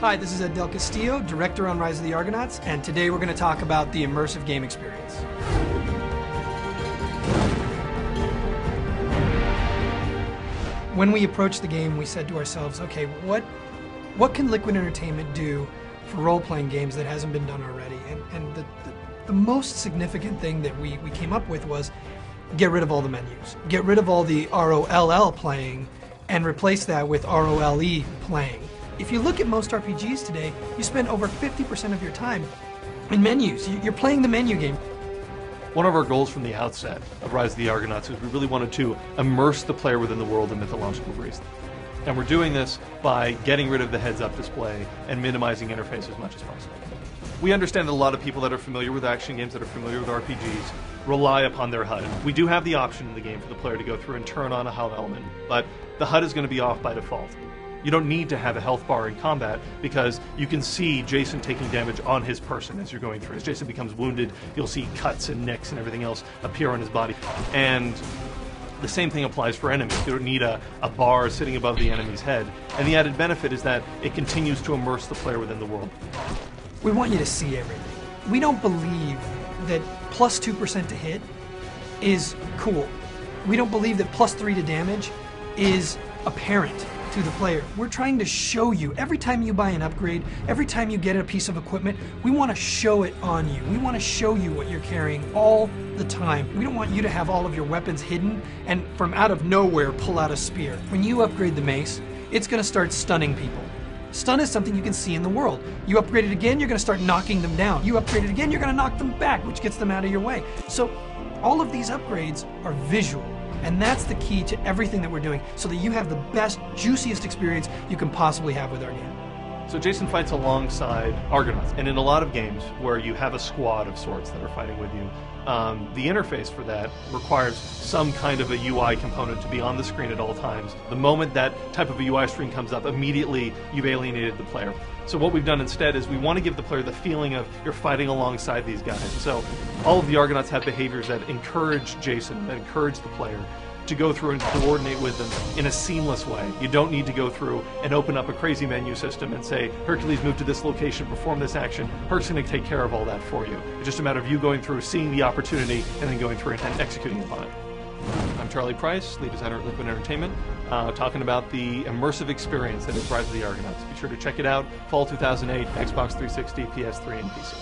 Hi, this is Ed Del Castillo, director on Rise of the Argonauts, and today we're going to talk about the immersive game experience. When we approached the game, we said to ourselves, okay, what can Liquid Entertainment do for role-playing games that hasn't been done already? And the most significant thing that we came up with was get rid of all the menus. Get rid of all the ROLL playing and replace that with ROLE playing. If you look at most RPGs today, you spend over 50% of your time in menus. You're playing the menu game. One of our goals from the outset of Rise of the Argonauts is we really wanted to immerse the player within the world of mythological Greece. And we're doing this by getting rid of the heads-up display and minimizing interface as much as possible. We understand that a lot of people that are familiar with action games, that are familiar with RPGs, rely upon their HUD. We do have the option in the game for the player to go through and turn on a HUD element, but the HUD is going to be off by default. You don't need to have a health bar in combat because you can see Jason taking damage on his person as you're going through. As Jason becomes wounded, you'll see cuts and nicks and everything else appear on his body. And the same thing applies for enemies. You don't need a bar sitting above the enemy's head. And the added benefit is that it continues to immerse the player within the world. We want you to see everything. We don't believe that plus 2% to hit is cool. We don't believe that plus 3 to damage is apparent to the player. We're trying to show you, every time you buy an upgrade, every time you get a piece of equipment, we want to show it on you. We want to show you what you're carrying all the time. We don't want you to have all of your weapons hidden and from out of nowhere pull out a spear. When you upgrade the mace, it's going to start stunning people. Stun is something you can see in the world. You upgrade it again, you're going to start knocking them down. You upgrade it again, you're going to knock them back, which gets them out of your way. So all of these upgrades are visual. And that's the key to everything that we're doing, so that you have the best, juiciest experience you can possibly have with our game. So Jason fights alongside Argonauts, and in a lot of games where you have a squad of sorts that are fighting with you, the interface for that requires some kind of a UI component to be on the screen at all times. The moment that type of a UI screen comes up, immediately you've alienated the player. So what we've done instead is we want to give the player the feeling of you're fighting alongside these guys. So all of the Argonauts have behaviors that encourage Jason, that encourage the player to go through and coordinate with them in a seamless way. You don't need to go through and open up a crazy menu system and say, Hercules, move to this location, perform this action. Herc's going to take care of all that for you. It's just a matter of you going through, seeing the opportunity, and then going through and executing upon it. I'm Charlie Price, lead designer at Liquid Entertainment, talking about the immersive experience that is Rise of the Argonauts. Be sure to check it out, fall 2008, Xbox 360, PS3, and PC.